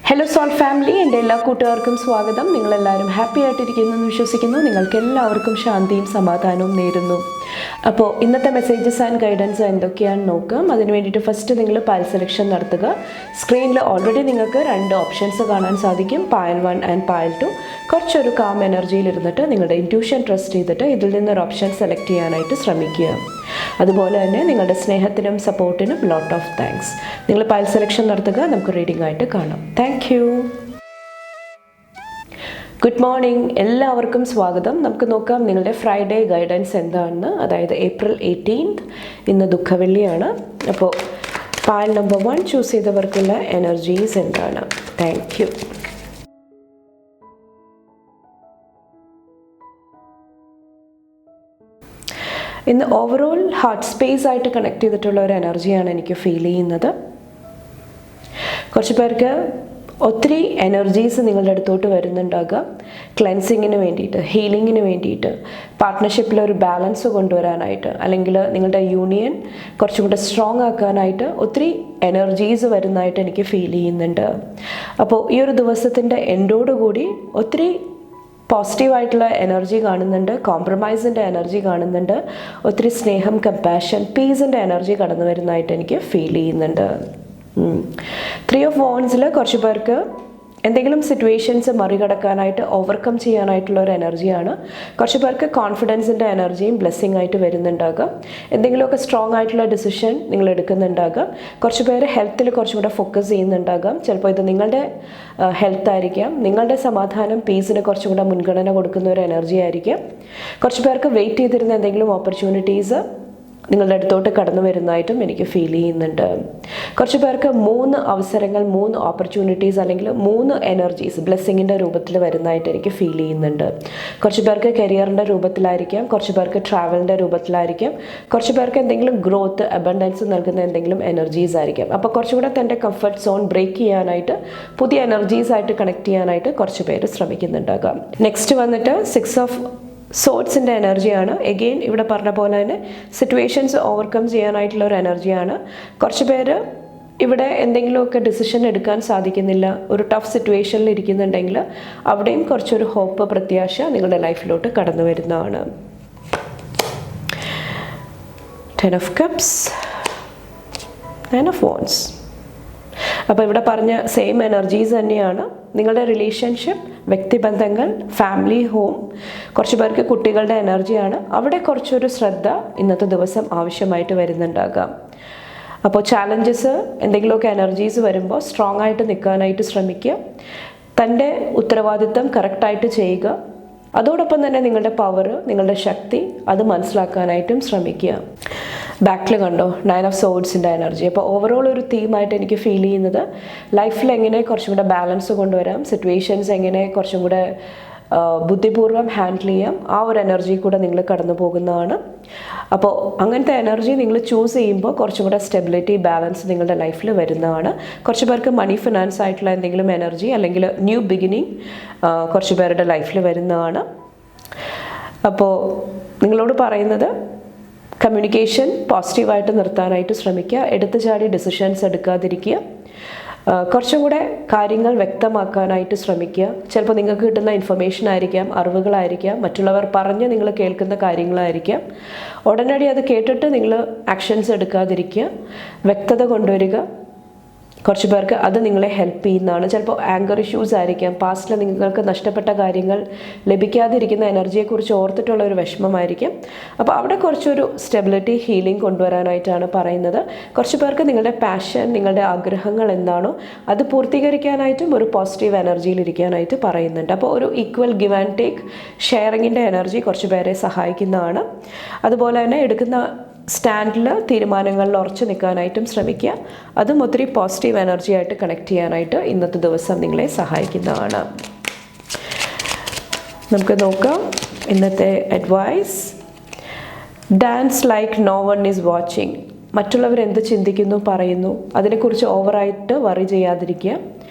Hello soul family, എൻ്റെ എല്ലാ കൂട്ടുകാർക്കും സ്വാഗതം. നിങ്ങളെല്ലാവരും ഹാപ്പി ആയിട്ടിരിക്കുന്നു എന്ന് വിശ്വസിക്കുന്നു. നിങ്ങൾക്ക് എല്ലാവർക്കും ശാന്തിയും സമാധാനവും നേരുന്നു. അപ്പോൾ ഇന്നത്തെ മെസ്സേജസ് ആൻഡ് ഗൈഡൻസ് എന്തൊക്കെയാണെന്ന് നോക്കാം. അതിന് വേണ്ടിയിട്ട് ഫസ്റ്റ് നിങ്ങൾ പാൽ സെലക്ഷൻ നടത്തുക. സ്ക്രീനിൽ ഓൾറെഡി നിങ്ങൾക്ക് 2 ഓപ്ഷൻസ് കാണാൻ സാധിക്കും, പായൽ 1 ആൻഡ് പായൽ 2. കുറച്ചൊരു കാം എനർജിയിൽ ഇരുന്നിട്ട് നിങ്ങളുടെ ഇൻറ്റ്യൂഷൻ ട്രസ്റ്റ് ചെയ്തിട്ട് ഇതിൽ നിന്നൊരു ഓപ്ഷൻ സെലക്ട് ചെയ്യാനായിട്ട് ശ്രമിക്കുക. അതുപോലെ തന്നെ നിങ്ങളുടെ സ്നേഹത്തിനും സപ്പോർട്ടിനും ലോട്ട് ഓഫ് താങ്ക്സ്. നിങ്ങൾ പാൽ സെലക്ഷൻ നടത്തുക. നമുക്ക് റീഡിംഗ് ആയിട്ട് കാണാം. Thank you. ഗുഡ് മോർണിംഗ്, എല്ലാവർക്കും സ്വാഗതം. നമുക്ക് നോക്കാം നിങ്ങളുടെ ഫ്രൈഡേ ഗൈഡൻസ് എന്താണെന്ന്. അതായത് April 18th, ഇന്ന് ദുഃഖവെള്ളിയാണ്. അപ്പോൾ പാൽ നമ്പർ 1 ചൂസ് ചെയ്തവർക്കുള്ള എനർജീസ് എന്താണ്? Thank you. ഇന്ന് ഓവറോൾ ഹാർട്ട് സ്പേസ് ആയിട്ട് കണക്ട് ചെയ്തിട്ടുള്ള ഒരു എനർജിയാണ് എനിക്ക് ഫീൽ ചെയ്യുന്നത്. കുറച്ച് പേർക്ക് ഒത്തിരി എനർജീസ് നിങ്ങളുടെ അടുത്തോട്ട് വരുന്നുണ്ടാകാം. ക്ലെൻസിങ്ങിന് വേണ്ടിയിട്ട്, ഹീലിങ്ങിന് വേണ്ടിയിട്ട്, പാർട്ട്ണർഷിപ്പിലൊരു ബാലൻസ് കൊണ്ടുവരാനായിട്ട്, അല്ലെങ്കിൽ നിങ്ങളുടെ യൂണിയൻ കുറച്ചും കൂടെ സ്ട്രോങ് ആക്കാനായിട്ട് ഒത്തിരി എനർജീസ് വരുന്നതായിട്ട് എനിക്ക് ഫീൽ ചെയ്യുന്നുണ്ട്. അപ്പോൾ ഈ ഒരു ദിവസത്തിൻ്റെ എൻഡോടുകൂടി ഒത്തിരി പോസിറ്റീവായിട്ടുള്ള എനർജി കാണുന്നുണ്ട്, കോംപ്രമൈസിൻ്റെ എനർജി കാണുന്നുണ്ട്, ഒത്തിരി സ്നേഹം, കമ്പാഷൻ, പീസിൻ്റെ എനർജി കടന്നു വരുന്നതായിട്ട് എനിക്ക് ഫീൽ ചെയ്യുന്നുണ്ട്. 3 of Wands കുറച്ച് പേർക്ക് എന്തെങ്കിലും സിറ്റുവേഷൻസ് മറികടക്കാനായിട്ട്, ഓവർകം ചെയ്യാനായിട്ടുള്ള ഒരു എനർജിയാണ്. കുറച്ച് പേർക്ക് കോൺഫിഡൻസിൻ്റെ എനർജിയും ബ്ലെസ്സിങ് ആയിട്ട് വരുന്നുണ്ടാകാം. എന്തെങ്കിലുമൊക്കെ സ്ട്രോങ് ആയിട്ടുള്ള ഡിസിഷൻ നിങ്ങൾ എടുക്കുന്നുണ്ടാകാം. കുറച്ച് പേര് ഹെൽത്തിൽ കുറച്ചും കൂടെ ഫോക്കസ് ചെയ്യുന്നുണ്ടാകാം. ചിലപ്പോൾ ഇത് നിങ്ങളുടെ ഹെൽത്ത് ആയിരിക്കാം, നിങ്ങളുടെ സമാധാനം, പീസിന് കുറച്ചും കൂടെ മുൻഗണന കൊടുക്കുന്ന ഒരു എനർജി ആയിരിക്കാം. കുറച്ച് പേർക്ക് വെയിറ്റ് ചെയ്തിരുന്ന എന്തെങ്കിലും ഓപ്പർച്യൂണിറ്റീസ് നിങ്ങളുടെ അടുത്തോട്ട് കടന്നു വരുന്നതായിട്ടും എനിക്ക് ഫീൽ ചെയ്യുന്നുണ്ട്. കുറച്ച് പേർക്ക് 3 അവസരങ്ങൾ, 3 ഓപ്പർച്യൂണിറ്റീസ് അല്ലെങ്കിൽ 3 എനർജീസ് ബ്ലെസ്സിങ്ങിൻ്റെ രൂപത്തിൽ വരുന്നതായിട്ട് എനിക്ക് ഫീൽ ചെയ്യുന്നുണ്ട്. കുറച്ച് പേർക്ക് കരിയറിൻ്റെ രൂപത്തിലായിരിക്കാം, കുറച്ച് പേർക്ക് ട്രാവലിൻ്റെ രൂപത്തിലായിരിക്കാം, കുറച്ച് പേർക്ക് എന്തെങ്കിലും ഗ്രോത്ത്, അബണ്ടൻസ് നൽകുന്ന എന്തെങ്കിലും എനർജീസ് ആയിരിക്കാം. അപ്പോൾ കുറച്ചുകൂടെ തൻ്റെ കംഫർട്ട് സോൺ ബ്രേക്ക് ചെയ്യാനായിട്ട്, പുതിയ എനർജീസ് ആയിട്ട് കണക്ട് ചെയ്യാനായിട്ട് കുറച്ച് പേര് ശ്രമിക്കുന്നുണ്ടാകാം. നെക്സ്റ്റ് വന്നിട്ട് 6 of സോർട്സിൻ്റെ എനർജിയാണ്. എഗെയിൻ ഇവിടെ പറഞ്ഞ പോലെ തന്നെ സിറ്റുവേഷൻസ് ഓവർകം ചെയ്യാനായിട്ടുള്ള ഒരു എനർജിയാണ്. കുറച്ച് പേര് ഇവിടെ എന്തെങ്കിലുമൊക്കെ ഡിസിഷൻ എടുക്കാൻ സാധിക്കുന്നില്ല, ഒരു ടഫ് സിറ്റുവേഷനിൽ ഇരിക്കുന്നുണ്ടെങ്കിൽ അവിടെയും കുറച്ചൊരു ഹോപ്പ്, പ്രത്യാശ നിങ്ങളുടെ ലൈഫിലോട്ട് കടന്നു വരുന്നതാണ്. 10 of Cups, 9 of Wands. അപ്പോൾ ഇവിടെ പറഞ്ഞ സെയിം എനർജീസ് തന്നെയാണ്. നിങ്ങളുടെ റിലേഷൻഷിപ്പ്, വ്യക്തിബന്ധങ്ങൾ, ഫാമിലി, ഹോം, കുറച്ച് പേർക്ക് കുട്ടികളുടെ എനർജിയാണ്. അവിടെ കുറച്ചൊരു ശ്രദ്ധ ഇന്നത്തെ ദിവസം ആവശ്യമായിട്ട് വരുന്നുണ്ടാകാം. അപ്പോൾ ചാലഞ്ചസ്, എന്തെങ്കിലുമൊക്കെ എനർജീസ് വരുമ്പോൾ സ്ട്രോങ് ആയിട്ട് നിൽക്കാനായിട്ട് ശ്രമിക്കുക. തൻ്റെ ഉത്തരവാദിത്തം കറക്റ്റായിട്ട് ചെയ്യുക. അതോടൊപ്പം തന്നെ നിങ്ങളുടെ പവർ, നിങ്ങളുടെ ശക്തി അത് മനസ്സിലാക്കാനായിട്ടും ശ്രമിക്കുക. ബാക്കിൽ കണ്ടോ 9 of Swordsൻ്റെ എനർജി. അപ്പോൾ ഓവറോൾ ഒരു തീമായിട്ട് എനിക്ക് ഫീൽ ചെയ്യുന്നത് ലൈഫിൽ എങ്ങനെ കുറച്ചും കൂടെ ബാലൻസ് കൊണ്ടുവരാം, സിറ്റുവേഷൻസ് എങ്ങനെ കുറച്ചും കൂടെ ബുദ്ധിപൂർവ്വം ഹാൻഡിൽ ചെയ്യാം, ആ ഒരു എനർജി കൂടെ നിങ്ങൾ കടന്നു പോകുന്നതാണ്. അപ്പോൾ അങ്ങനത്തെ എനർജി നിങ്ങൾ ചൂസ് ചെയ്യുമ്പോൾ കുറച്ചും കൂടെ സ്റ്റെബിലിറ്റി, ബാലൻസ് നിങ്ങളുടെ ലൈഫിൽ വരുന്നതാണ്. കുറച്ച് പേർക്ക് മണി, ഫിനാൻസ് ആയിട്ടുള്ള എന്തെങ്കിലും എനർജി അല്ലെങ്കിൽ ന്യൂ ബിഗിനിങ് കുറച്ച് പേരുടെ ലൈഫിൽ വരുന്നതാണ്. അപ്പോൾ നിങ്ങളോട് പറയുന്നത് കമ്മ്യൂണിക്കേഷൻ പോസിറ്റീവായിട്ട് നിർത്താനായിട്ട് ശ്രമിക്കുക. എടുത്തു ചാടി ഡിസിഷൻസ് എടുക്കാതിരിക്കുക. കുറച്ചും കൂടെ കാര്യങ്ങൾ വ്യക്തമാക്കാനായിട്ട് ശ്രമിക്കുക. ചിലപ്പോൾ നിങ്ങൾക്ക് കിട്ടുന്ന ഇൻഫർമേഷൻ ആയിരിക്കാം, അറിവുകളായിരിക്കാം, മറ്റുള്ളവർ പറഞ്ഞ് നിങ്ങൾ കേൾക്കുന്ന കാര്യങ്ങളായിരിക്കാം. ഉടനടി അത് കേട്ടിട്ട് നിങ്ങൾ ആക്ഷൻസ് എടുക്കാതിരിക്കുക. വ്യക്തത കൊണ്ടുവരിക. കുറച്ച് പേർക്ക് അത് നിങ്ങളെ ഹെൽപ്പ് ചെയ്യുന്നതാണ്. ചിലപ്പോൾ ആങ്കർ ഇഷ്യൂസ് ആയിരിക്കാം, പാസ്റ്റിൽ നിങ്ങൾക്ക് നഷ്ടപ്പെട്ട കാര്യങ്ങൾ ലഭിക്കാതിരിക്കുന്ന എനർജിയെക്കുറിച്ച് ഓർത്തിട്ടുള്ള ഒരു വിഷമമായിരിക്കും. അപ്പോൾ അവിടെ കുറച്ചൊരു സ്റ്റെബിലിറ്റി, ഹീലിംഗ് കൊണ്ടുവരാനായിട്ടാണ് പറയുന്നത്. കുറച്ച് പേർക്ക് നിങ്ങളുടെ പാഷൻ, നിങ്ങളുടെ ആഗ്രഹങ്ങൾ എന്താണോ അത് പൂർത്തീകരിക്കാനായിട്ടും ഒരു പോസിറ്റീവ് എനർജിയിൽ ഇരിക്കാനായിട്ട് പറയുന്നുണ്ട്. അപ്പോൾ ഒരു ഈക്വൽ ഗിവ് ആൻഡ് ടേക്ക്, ഷെയറിങ്ങിൻ്റെ എനർജി കുറച്ച് പേരെ സഹായിക്കുന്നതാണ്. അതുപോലെ തന്നെ എടുക്കുന്ന സ്റ്റാൻഡിൽ, തീരുമാനങ്ങളിൽ ഉറച്ചു നിൽക്കാനായിട്ടും ശ്രമിക്കുക. അതും ഒത്തിരി പോസിറ്റീവ് എനർജി ആയിട്ട് കണക്ട് ചെയ്യാനായിട്ട് ഇന്നത്തെ ദിവസം നിങ്ങളെ സഹായിക്കുന്നതാണ്. നമുക്ക് നോക്കാം ഇന്നത്തെ advice. Dance like no one is watching. മറ്റുള്ളവർ എന്ത് ചിന്തിക്കുന്നു, പറയുന്നു, അതിനെക്കുറിച്ച് ഓവറായിട്ട് വറി ചെയ്യാതിരിക്കുക.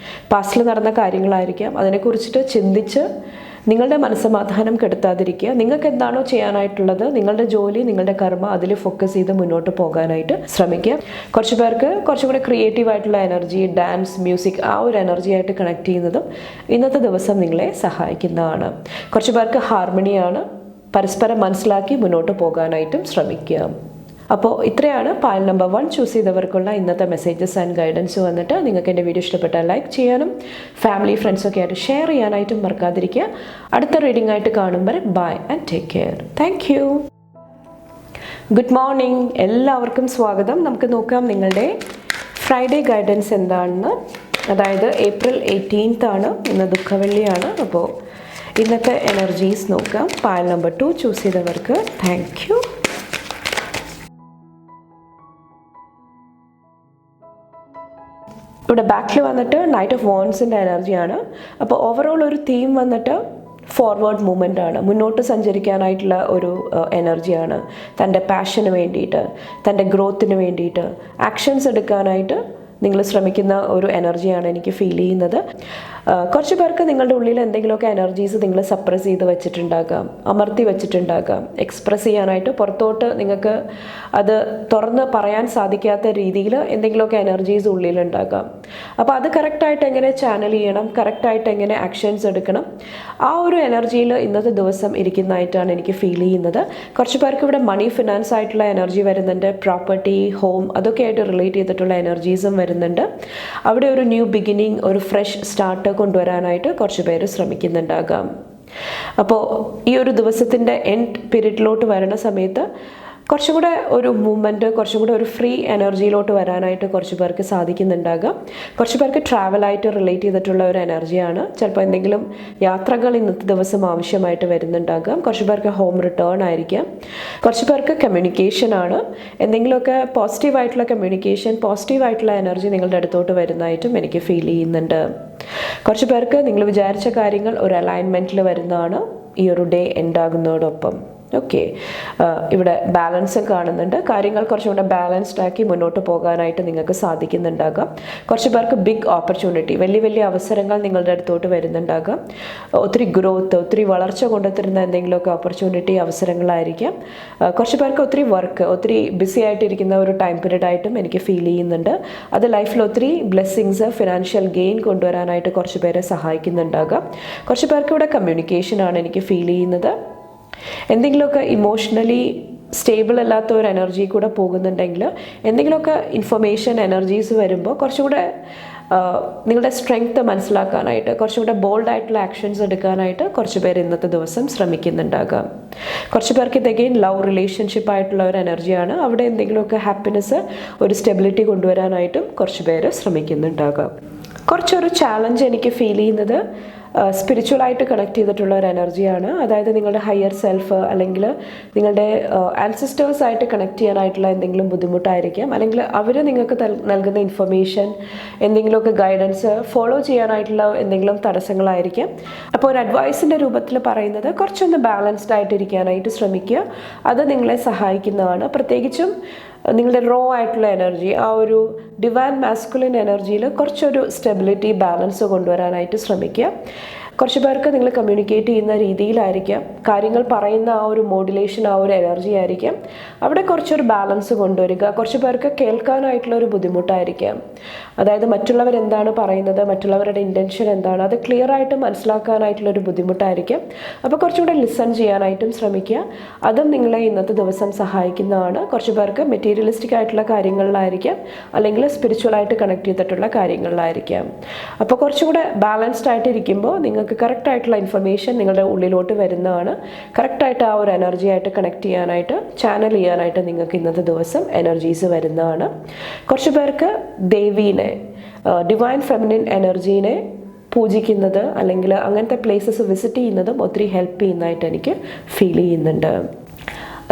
പാസ്റ്റിൽ നടന്ന കാര്യങ്ങളായിരിക്കാം, അതിനെക്കുറിച്ചിട്ട് ചിന്തിച്ച് നിങ്ങളുടെ മനസ്സമാധാനം കെടുത്താതിരിക്കുക. നിങ്ങൾക്ക് എന്താണോ ചെയ്യാനായിട്ടുള്ളത്, നിങ്ങളുടെ ജോലി, നിങ്ങളുടെ കർമ്മ, അതിൽ ഫോക്കസ് ചെയ്ത് മുന്നോട്ട് പോകാനായിട്ട് ശ്രമിക്കുക. കുറച്ച് പേർക്ക് കുറച്ചും കൂടെ ക്രിയേറ്റീവ് ആയിട്ടുള്ള എനർജി, ഡാൻസ്, മ്യൂസിക്, ആ ഒരു എനർജി ആയിട്ട് കണക്ട് ചെയ്യുന്നതും ഇന്നത്തെ ദിവസം നിങ്ങളെ സഹായിക്കുന്നതാണ്. കുറച്ച് പേർക്ക് ഹാർമണിയാണ്, പരസ്പരം മനസ്സിലാക്കി മുന്നോട്ട് പോകാനായിട്ടും ശ്രമിക്കുക. അപ്പോൾ ഇത്രയാണ് പായൽ നമ്പർ 1 ചൂസ് ചെയ്തവർക്കുള്ള ഇന്നത്തെ മെസ്സേജസ് ആൻഡ് ഗൈഡൻസ് വന്നിട്ട്. നിങ്ങൾക്ക് എൻ്റെ വീഡിയോ ഇഷ്ടപ്പെട്ടാൽ ലൈക്ക് ചെയ്യാനും ഫാമിലി ഫ്രണ്ട്സൊക്കെ ആയിട്ട് ഷെയർ ചെയ്യാനായിട്ടും മറക്കാതിരിക്കുക. അടുത്ത റീഡിംഗ് ആയിട്ട് കാണുമ്പോൾ bye and take care. Thank you. Good morning, എല്ലാവർക്കും സ്വാഗതം. നമുക്ക് നോക്കാം നിങ്ങളുടെ ഫ്രൈഡേ ഗൈഡൻസ് എന്താണെന്ന്. അതായത് April 18th ആണ്, ഇന്ന് ദുഃഖവെള്ളിയാണ്. അപ്പോൾ ഇന്നത്തെ എനർജീസ് നോക്കാം. പായൽ നമ്പർ 2 ചൂസ് ചെയ്തവർക്ക് താങ്ക് യു. ഇവിടെ ബാക്കിൽ വന്നിട്ട് നൈറ്റ് ഓഫ് വോൺസിൻ്റെ എനർജിയാണ്. അപ്പോൾ ഓവറോൾ ഒരു തീം വന്നിട്ട് ഫോർവേഡ് മൂവ്മെൻ്റ് ആണ്, മുന്നോട്ട് സഞ്ചരിക്കാനായിട്ടുള്ള ഒരു എനർജിയാണ്. തൻ്റെ പാഷന് വേണ്ടിയിട്ട്, തൻ്റെ ഗ്രോത്തിന് വേണ്ടിയിട്ട് ആക്ഷൻസ് എടുക്കാനായിട്ട് നിങ്ങൾ ശ്രമിക്കുന്ന ഒരു എനർജിയാണ് എനിക്ക് ഫീൽ ചെയ്യുന്നത്. കുറച്ച് പേർക്ക് നിങ്ങളുടെ ഉള്ളിൽ എന്തെങ്കിലുമൊക്കെ എനർജീസ് നിങ്ങൾ സപ്രസ് ചെയ്ത് വെച്ചിട്ടുണ്ടാകാം, അമർത്തി വെച്ചിട്ടുണ്ടാകാം. എക്സ്പ്രസ് ചെയ്യാനായിട്ട് പുറത്തോട്ട് നിങ്ങൾക്ക് അത് തുറന്ന് പറയാൻ സാധിക്കാത്ത രീതിയിൽ എന്തെങ്കിലുമൊക്കെ എനർജീസ് ഉള്ളിലുണ്ടാകാം. അപ്പോൾ അത് കറക്റ്റായിട്ട് എങ്ങനെ ചാനൽ ചെയ്യണം, കറക്റ്റായിട്ട് എങ്ങനെ ആക്ഷൻസ് എടുക്കണം, ആ ഒരു എനർജിയിൽ ഇന്നത്തെ ദിവസം ഇരിക്കുന്നതായിട്ടാണ് എനിക്ക് ഫീൽ ചെയ്യുന്നത്. കുറച്ച് പേർക്ക് ഇവിടെ മണി, ഫിനാൻസ് ആയിട്ടുള്ള എനർജി വരുന്നുണ്ട്. പ്രോപ്പർട്ടി, ഹോം, അതൊക്കെ ആയിട്ട് റിലേറ്റ് ചെയ്തിട്ടുള്ള എനർജീസും വരുന്നുണ്ട്. അവിടെ ഒരു ന്യൂ ബിഗിനിങ്, ഒരു ഫ്രഷ് സ്റ്റാർട്ട് കൊണ്ടുവരാനായിട്ട് കുറച്ച് പേര് ശ്രമിക്കുന്നുണ്ടാകാം. അപ്പോൾ ഈ ഒരു ദിവസത്തിൻ്റെ എൻഡ് പീരീഡിലോട്ട് വരുന്ന സമയത്ത് കുറച്ചും കൂടെ ഒരു മൂവ്മെൻറ്റ്, കുറച്ചും കൂടെ ഒരു ഫ്രീ എനർജിയിലോട്ട് വരാനായിട്ട് കുറച്ച് പേർക്ക് സാധിക്കുന്നുണ്ടാകാം. കുറച്ച് പേർക്ക് ട്രാവലായിട്ട് റിലേറ്റ് ചെയ്തിട്ടുള്ള ഒരു എനർജിയാണ്. ചിലപ്പോൾ എന്തെങ്കിലും യാത്രകൾ ഇന്നത്തെ ദിവസം ആവശ്യമായിട്ട് വരുന്നുണ്ടാകാം. കുറച്ച് പേർക്ക് ഹോം റിട്ടേൺ ആയിരിക്കാം. കുറച്ച് പേർക്ക് കമ്മ്യൂണിക്കേഷനാണ്. എന്തെങ്കിലുമൊക്കെ പോസിറ്റീവായിട്ടുള്ള കമ്മ്യൂണിക്കേഷൻ, പോസിറ്റീവായിട്ടുള്ള എനർജി നിങ്ങളുടെ അടുത്തോട്ട് വരുന്നതായിട്ടും എനിക്ക് ഫീൽ ചെയ്യുന്നുണ്ട്. കുറച്ച് പേർക്ക് നിങ്ങൾ വിചാരിച്ച കാര്യങ്ങൾ ഒരു അലൈൻമെൻറ്റിൽ വരുന്നതാണ് ഈ ഒരു ഡേ എൻഡാകുന്നതോടൊപ്പം. ഓക്കെ, ഇവിടെ ബാലൻസും കാണുന്നുണ്ട്. കാര്യങ്ങൾ കുറച്ചും കൂടെ ബാലൻസ്ഡ് ആക്കി മുന്നോട്ട് പോകാനായിട്ട് നിങ്ങൾക്ക് സാധിക്കുന്നുണ്ടാകാം. കുറച്ച് പേർക്ക് ബിഗ് ഓപ്പർച്യൂണിറ്റി, വലിയ വലിയ അവസരങ്ങൾ നിങ്ങളുടെ അടുത്തോട്ട് വരുന്നുണ്ടാകാം. ഒത്തിരി ഗ്രോത്ത്, ഒത്തിരി വളർച്ച കൊണ്ടുത്തരുന്ന എന്തെങ്കിലുമൊക്കെ ഓപ്പർച്യൂണിറ്റി, അവസരങ്ങളായിരിക്കാം. കുറച്ച് പേർക്ക് ഒത്തിരി വർക്ക്, ഒത്തിരി ബിസി ആയിട്ടിരിക്കുന്ന ഒരു ടൈം പീരീഡ് ആയിട്ടും എനിക്ക് ഫീൽ ചെയ്യുന്നുണ്ട്. അത് ലൈഫിൽ ഒത്തിരി ബ്ലെസ്സിങ്സ്, ഫിനാൻഷ്യൽ ഗെയിൻ കൊണ്ടുവരാനായിട്ട് കുറച്ച് പേരെ സഹായിക്കുന്നുണ്ടാകാം. കുറച്ച് പേർക്ക് ഇവിടെ കമ്മ്യൂണിക്കേഷനാണ് എനിക്ക് ഫീൽ ചെയ്യുന്നത്. എന്തെങ്കിലുമൊക്കെ ഇമോഷണലി സ്റ്റേബിൾ അല്ലാത്ത ഒരു എനർജി കൂടെ പോകുന്നുണ്ടെങ്കിൽ എന്തെങ്കിലുമൊക്കെ ഇൻഫർമേഷൻ, എനർജീസ് വരുമ്പോൾ കുറച്ചും കൂടെ നിങ്ങളുടെ സ്ട്രെങ്ത്ത് മനസ്സിലാക്കാനായിട്ട്, കുറച്ചും കൂടെ ബോൾഡായിട്ടുള്ള ആക്ഷൻസ് എടുക്കാനായിട്ട് കുറച്ച് പേർ ഇന്നത്തെ ദിവസം ശ്രമിക്കുന്നുണ്ടാകാം. കുറച്ച് പേർക്ക് ഇത് അഗെയിൻ ലവ് റിലേഷൻഷിപ്പ് ആയിട്ടുള്ള ഒരു എനർജിയാണ്. അവിടെ എന്തെങ്കിലുമൊക്കെ ഹാപ്പിനെസ്, ഒരു സ്റ്റെബിലിറ്റി കൊണ്ടുവരാനായിട്ടും കുറച്ച് പേര് ശ്രമിക്കുന്നുണ്ടാകാം. കുറച്ചൊരു ചാലഞ്ച് എനിക്ക് ഫീൽ ചെയ്യുന്നത് സ്പിരിച്വലായിട്ട് കണക്ട് ചെയ്തിട്ടുള്ള ഒരു എനർജിയാണ്. അതായത് നിങ്ങളുടെ ഹയർ സെൽഫ് അല്ലെങ്കിൽ നിങ്ങളുടെ ആൻസിസ്റ്റേഴ്സായിട്ട് കണക്ട് ചെയ്യാനായിട്ടുള്ള എന്തെങ്കിലും ബുദ്ധിമുട്ടായിരിക്കാം. അല്ലെങ്കിൽ അവർ നിങ്ങൾക്ക് നൽകുന്ന ഇൻഫർമേഷൻ, എന്തെങ്കിലുമൊക്കെ ഗൈഡൻസ് ഫോളോ ചെയ്യാനായിട്ടുള്ള എന്തെങ്കിലും തടസ്സങ്ങളായിരിക്കാം. അപ്പോൾ ഒരു അഡ്വൈസിൻ്റെ രൂപത്തിൽ പറയുന്നത് കുറച്ചൊന്ന് ബാലൻസ്ഡ് ആയിട്ടിരിക്കാനായിട്ട് ശ്രമിക്കുക. അത് നിങ്ങളെ സഹായിക്കുന്നതാണ്. പ്രത്യേകിച്ചും നിങ്ങളുടെ റോ ആയിട്ടുള്ള എനർജി, ആ ഒരു ഡിവൈൻ മാസ്കുലിൻ എനർജിയിൽ കുറച്ചൊരു സ്റ്റെബിലിറ്റി, ബാലൻസ് കൊണ്ടുവരാനായിട്ട് ശ്രമിക്കുക. കുറച്ച് പേർക്ക് നിങ്ങൾ കമ്മ്യൂണിക്കേറ്റ് ചെയ്യുന്ന രീതിയിലായിരിക്കാം, കാര്യങ്ങൾ പറയുന്ന ആ ഒരു മോഡുലേഷൻ, ആ ഒരു എനർജി ആയിരിക്കാം. അവിടെ കുറച്ചൊരു ബാലൻസ് കൊണ്ടുവരിക. കുറച്ച് പേർക്ക് കേൾക്കാനായിട്ടുള്ള ഒരു ബുദ്ധിമുട്ടായിരിക്കാം. അതായത് മറ്റുള്ളവർ എന്താണ് പറയുന്നത്, മറ്റുള്ളവരുടെ ഇൻറ്റൻഷൻ എന്താണ്, അത് ക്ലിയർ ആയിട്ട് മനസ്സിലാക്കാനായിട്ടുള്ളൊരു ബുദ്ധിമുട്ടായിരിക്കും. അപ്പോൾ കുറച്ചും കൂടെ ലിസൺ ചെയ്യാനായിട്ടും ശ്രമിക്കുക. അതും നിങ്ങളെ ഇന്നത്തെ ദിവസം സഹായിക്കുന്നതാണ്. കുറച്ച് പേർക്ക് മെറ്റീരിയലിസ്റ്റിക് ആയിട്ടുള്ള കാര്യങ്ങളിലായിരിക്കാം, അല്ലെങ്കിൽ സ്പിരിച്വലായിട്ട് കണക്ട് ചെയ്തിട്ടുള്ള കാര്യങ്ങളിലായിരിക്കാം. അപ്പോൾ കുറച്ചും കൂടെ ബാലൻസ്ഡ് ആയിട്ട് ഇരിക്കുമ്പോൾ നിങ്ങൾക്ക് കറക്റ്റായിട്ടുള്ള ഇൻഫർമേഷൻ നിങ്ങളുടെ ഉള്ളിലോട്ട് വരുന്നതാണ്. കറക്റ്റായിട്ട് ആ ഒരു എനർജി ആയിട്ട് കണക്ട് ചെയ്യാനായിട്ട്, ചാനൽ ചെയ്യാനായിട്ട് നിങ്ങൾക്ക് ഇന്നത്തെ ദിവസം എനർജീസ് വരുന്നതാണ്. കുറച്ച് പേർക്ക് ദേവീനെ, ഡിവൈൻ ഫെമിനിൻ എനർജീനെ പൂജിക്കുന്നത് അല്ലെങ്കിൽ അങ്ങനത്തെ പ്ലേസസ് വിസിറ്റ് ചെയ്യുന്നതും ഒത്തിരി ഹെൽപ്പ് ചെയ്യുന്നതായിട്ട് എനിക്ക് ഫീൽ ചെയ്യുന്നുണ്ട്.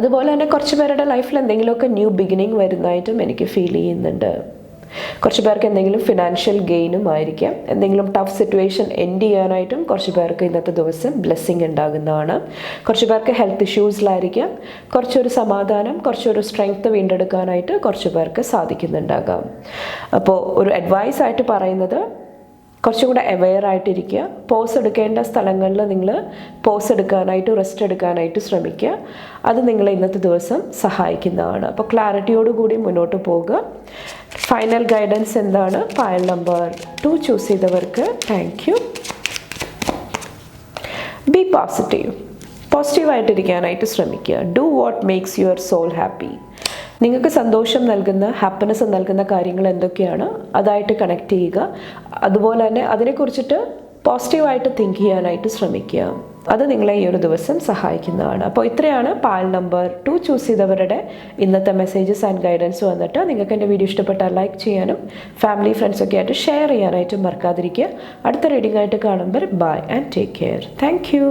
അതുപോലെ തന്നെ കുറച്ച് പേരുടെ ലൈഫിൽ എന്തെങ്കിലുമൊക്കെ ന്യൂ ബിഗിനിങ് വരുന്നതായിട്ടും എനിക്ക് ഫീൽ ചെയ്യുന്നുണ്ട്. കുറച്ച് പേർക്ക് എന്തെങ്കിലും ഫിനാൻഷ്യൽ ഗെയിനും ആയിരിക്കാം. എന്തെങ്കിലും ടഫ് സിറ്റുവേഷൻ എൻഡ് ചെയ്യാനായിട്ടും കുറച്ച് പേർക്ക് ഇന്നത്തെ ദിവസം ബ്ലെസ്സിങ് ഉണ്ടാകുന്നതാണ്. കുറച്ച് പേർക്ക് ഹെൽത്ത് ഇഷ്യൂസിലായിരിക്കാം. കുറച്ചൊരു സമാധാനം, കുറച്ചൊരു സ്ട്രെങ്ത് വീണ്ടെടുക്കാനായിട്ട് കുറച്ച് പേർക്ക് സാധിക്കുന്നുണ്ടാകാം. അപ്പോൾ ഒരു അഡ്വൈസ് ആയിട്ട് പറയുന്നത്, കുറച്ചും കൂടെ അവെയർ ആയിട്ടിരിക്കുക. പോസ് എടുക്കേണ്ട സ്ഥലങ്ങളിൽ നിങ്ങൾ പോസ് എടുക്കാനായിട്ട്, റെസ്റ്റ് എടുക്കാനായിട്ട് ശ്രമിക്കുക. അത് നിങ്ങളെ ഇന്നത്തെ ദിവസം സഹായിക്കുന്നതാണ്. അപ്പോൾ ക്ലാരിറ്റിയോടുകൂടി മുന്നോട്ട് പോകുക. ഫൈനൽ ഗൈഡൻസ് എന്താണ്? പൈൽ നമ്പർ 2 ചൂസ് ചെയ്തവർക്ക് താങ്ക് യു. ബി പോസിറ്റീവായിട്ടിരിക്കാനായിട്ട് ശ്രമിക്കുക. Do what makes your soul happy. നിങ്ങൾക്ക് സന്തോഷം നൽകുന്ന, ഹാപ്പിനെസ് നൽകുന്ന കാര്യങ്ങൾ എന്തൊക്കെയാണ് അതായിട്ട് കണക്ട് ചെയ്യുക. അതുപോലെ തന്നെ അതിനെക്കുറിച്ചിട്ട് പോസിറ്റീവായിട്ട് തിങ്ക് ചെയ്യാനായിട്ട് ശ്രമിക്കുക. അത് നിങ്ങളെ ഈ ഒരു ദിവസം സഹായിക്കുന്നതാണ്. അപ്പോൾ ഇത്രയാണ് പൈൽ നമ്പർ 2 ചൂസ് ചെയ്തവരുടെ ഇന്നത്തെ മെസ്സേജസ് ആൻഡ് ഗൈഡൻസ് വന്നിട്ട്. നിങ്ങൾക്ക് എൻ്റെ വീഡിയോ ഇഷ്ടപ്പെട്ടാൽ ലൈക്ക് ചെയ്യാനും ഫാമിലി ഫ്രണ്ട്സൊക്കെ ആയിട്ട് ഷെയർ ചെയ്യാനായിട്ടും മറക്കാതിരിക്കുക. അടുത്ത റീഡിംഗ് ആയിട്ട് കാണുമ്പോൾ bye and take care. Thank U.